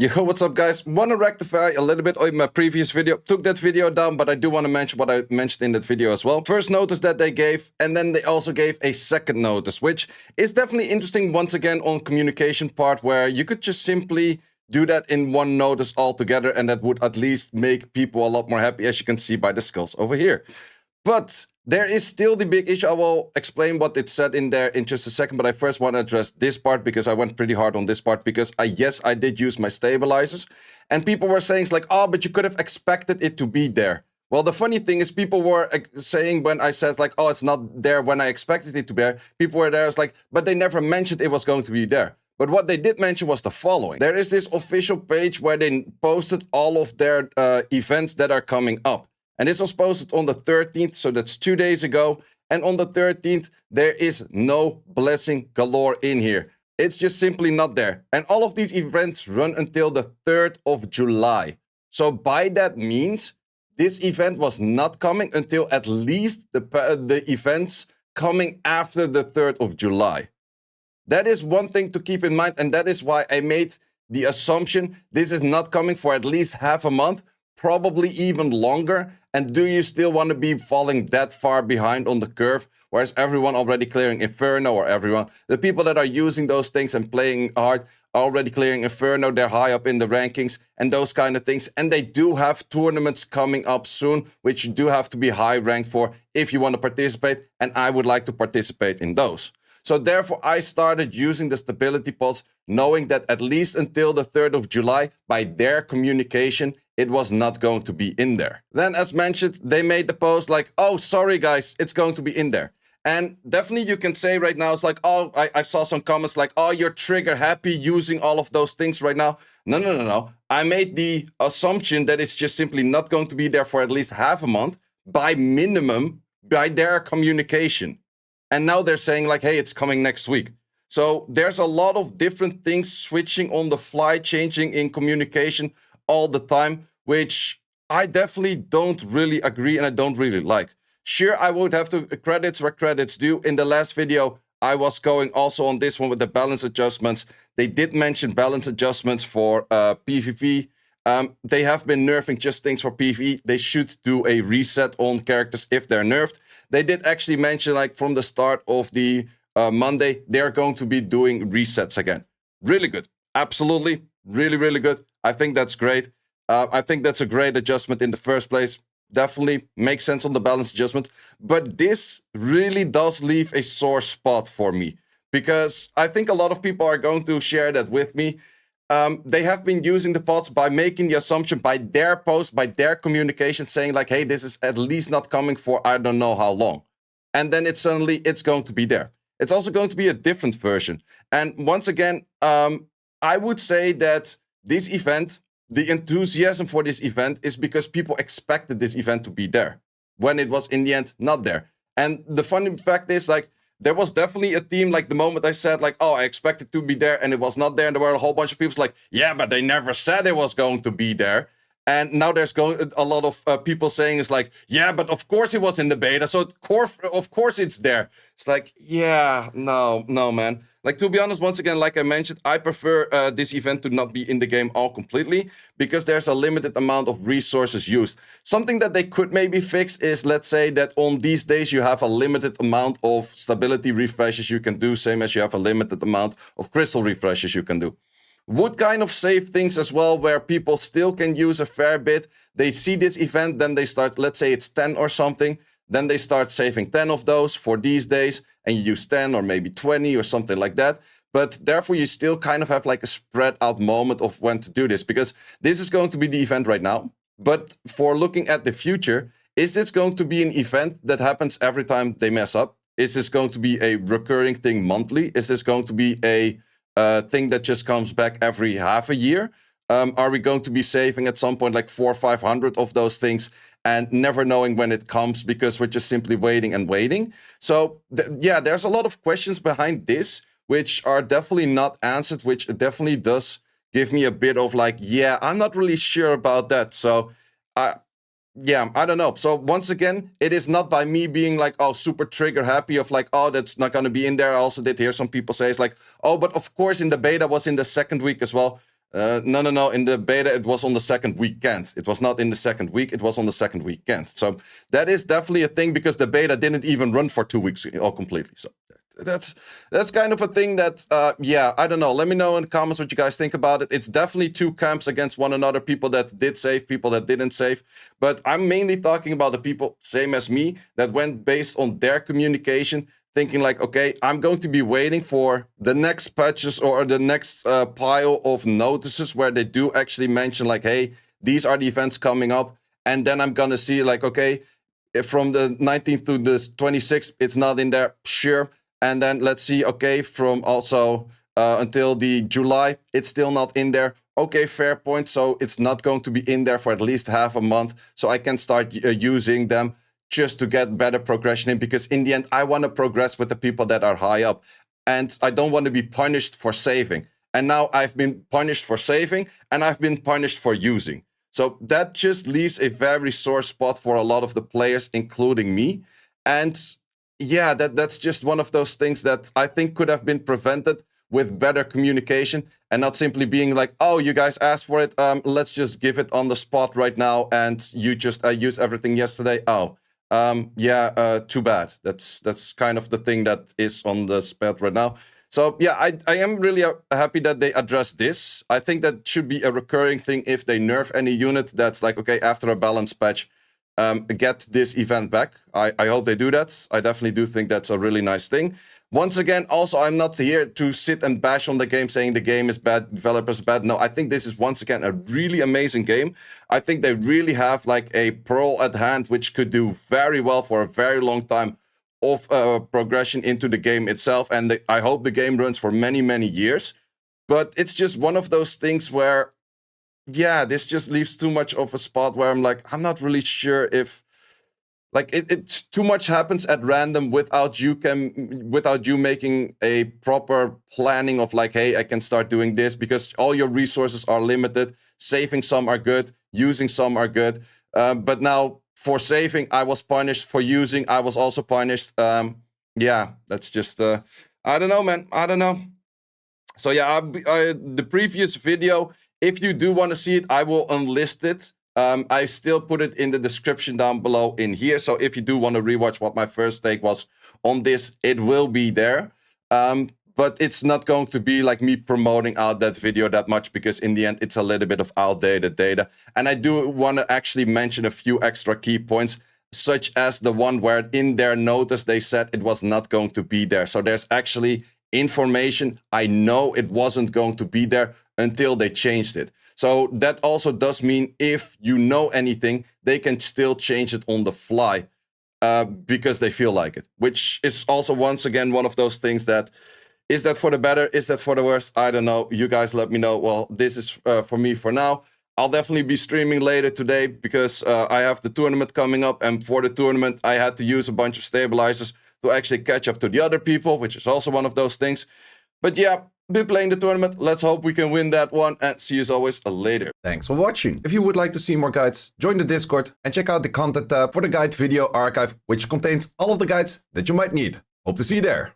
Yo, what's up, guys? Want to rectify a little bit in my previous video. Took that video down, but I do want to mention what I mentioned in that video as well. First notice that they gave, and then they also gave a second notice, which is definitely interesting once again on communication part, where you could just simply do that in one notice altogether, and that would at least make people a lot more happy, as you can see by the skulls over here. But there is still the big issue. I will explain what it said in there in just a second, but I first want to address this part because I went pretty hard on this part because yes, I did use my stabilizers, and people were saying it's like, oh, but you could have expected it to be there. Well, the funny thing is people were saying when I said like, oh, it's not there when I expected it to be there, people were there, it's like, but they never mentioned it was going to be there. But what they did mention was the following. There is this official page where they posted all of their events that are coming up. And this was posted on the 13th, so that's 2 days ago. And on the 13th, there is no blessing galore in here. It's just simply not there. And all of these events run until the 3rd of July. So by that means, this event was not coming until at least the events coming after the 3rd of July. That is one thing to keep in mind, and that is why I made the assumption this is not coming for at least half a month, probably even longer. And do you still want to be falling that far behind on the curve, whereas everyone already clearing Inferno, or the people that are using those things and playing hard are already clearing Inferno, they're high up in the rankings and those kind of things. And they do have tournaments coming up soon, which you do have to be high ranked for if you want to participate, and I would like to participate in those. So therefore, I started using the stability pods, knowing that at least until the 3rd of July, by their communication, it was not going to be in there. Then, as mentioned, they made the post like, oh, sorry, guys, it's going to be in there. And definitely you can say right now, it's like, oh, I saw some comments like, oh, you're trigger happy using all of those things right now. No. I made the assumption that it's just simply not going to be there for at least half a month, by minimum, by their communication. And now they're saying like, hey, it's coming next week. So there's a lot of different things switching on the fly, changing in communication all the time, which I definitely don't really agree and I don't really like. Sure, I would have to credits where credits due. In the last video, I was going also on this one with the balance adjustments. They did mention balance adjustments for PvP. They have been nerfing just things for PvE. They should do a reset on characters if they're nerfed. They did actually mention, like, from the start of the Monday, they're going to be doing resets again. Really good. Absolutely. Really, really good. I think that's great. I think that's a great adjustment in the first place. Definitely makes sense on the balance adjustment. But this really does leave a sore spot for me, because I think a lot of people are going to share that with me. They have been using the pods by making the assumption by their post, by their communication, saying like, hey, this is at least not coming for I don't know how long. And then it's going to be there. It's also going to be a different version. And once again, I would say that this event, the enthusiasm for this event is because people expected this event to be there, when it was in the end not there. And the funny fact is, like, there was definitely a team, like the moment I said, like, oh, I expected to be there and it was not there. And there were a whole bunch of people like, yeah, but they never said it was going to be there. And now there's a lot of people saying it's like, yeah, but of course it was in the beta. So of course it's there. It's like, yeah, no, man. Like, to be honest, once again, like I mentioned, I prefer this event to not be in the game all completely, because there's a limited amount of resources used. Something that they could maybe fix is, let's say that on these days you have a limited amount of stability refreshes you can do, same as you have a limited amount of crystal refreshes you can do. Would kind of save things as well, where people still can use a fair bit. They see this event, then they start, let's say it's 10 or something, then they start saving 10 of those for these days, and you use 10 or maybe 20 or something like that. But therefore, you still kind of have like a spread out moment of when to do this, because this is going to be the event right now. But for looking at the future, is this going to be an event that happens every time they mess up? Is this going to be a recurring thing monthly? Is this going to be a thing that just comes back every half a year? Are we going to be saving at some point like 400 or 500 of those things and never knowing when it comes, because we're just simply waiting and waiting? So yeah, there's a lot of questions behind this, which are definitely not answered, which definitely does give me a bit of like, yeah, I'm not really sure about that. So yeah, I don't know. So once again, it is not by me being like, oh, super trigger happy of like, oh, that's not going to be in there. I also did hear some people say it's like, oh, but of course in the beta was in the second week as well. No. In the beta, it was on the second weekend. It was not in the second week. It was on the second weekend. So that is definitely a thing because the beta didn't even run for 2 weeks all completely. So that's kind of a thing that, yeah, I don't know. Let me know in the comments what you guys think about it. It's definitely two camps against one another. People that did save, people that didn't save. But I'm mainly talking about the people, same as me, that went based on their communication, thinking like, okay, I'm going to be waiting for the next patches or the next pile of notices where they do actually mention like, hey, these are the events coming up. And then I'm going to see like, okay, if from the 19th to the 26th, it's not in there, sure. And then let's see, okay, from also until the July, it's still not in there. Okay, fair point. So it's not going to be in there for at least half a month. So I can start using them just to get better progression in, because in the end, I want to progress with the people that are high up. And I don't want to be punished for saving. And now I've been punished for saving, and I've been punished for using. So that just leaves a very sore spot for a lot of the players, including me. And yeah, that's just one of those things that I think could have been prevented with better communication and not simply being like, oh, you guys asked for it, let's just give it on the spot right now, and you just used everything yesterday. Oh, yeah, too bad. That's kind of the thing that is on the spot right now. So yeah, I am really happy that they addressed this. I think that should be a recurring thing if they nerf any unit that's like, okay, after a balance patch, get this event back. I hope they do that. I definitely do think that's a really nice thing. Once again, also, I'm not here to sit and bash on the game saying the game is bad, developers bad. No, I think this is once again a really amazing game. I think they really have like a pearl at hand which could do very well for a very long time of progression into the game itself. And I hope the game runs for many, many years. But it's just one of those things where, yeah, this just leaves too much of a spot where I'm like, I'm not really sure if, like, it's too much happens at random without you making a proper planning of like, hey, I can start doing this, because all your resources are limited. Saving some are good, using some are good. But now for saving, I was punished. For using, I was also punished. Yeah, that's just, I don't know, man. I don't know. So yeah, the previous video, if you do want to see it, I will unlist it. I still put it in the description down below in here. So if you do want to rewatch what my first take was on this, it will be there. But it's not going to be like me promoting out that video that much, because in the end, it's a little bit of outdated data. And I do want to actually mention a few extra key points, such as the one where in their notice, they said it was not going to be there. So there's actually information. I know it wasn't going to be there until they changed it. So that also does mean if you know anything, they can still change it on the fly because they feel like it, which is also, once again, one of those things that, is that for the better? Is that for the worst? I don't know. You guys let me know. Well, this is for me for now. I'll definitely be streaming later today because I have the tournament coming up. And for the tournament, I had to use a bunch of stabilizers to actually catch up to the other people, which is also one of those things. But yeah, be playing the tournament. Let's hope we can win that one, and see you as always later. Thanks for watching. If you would like to see more guides, join the Discord and check out the content tab for the guide video archive, which contains all of the guides that you might need. Hope to see you there.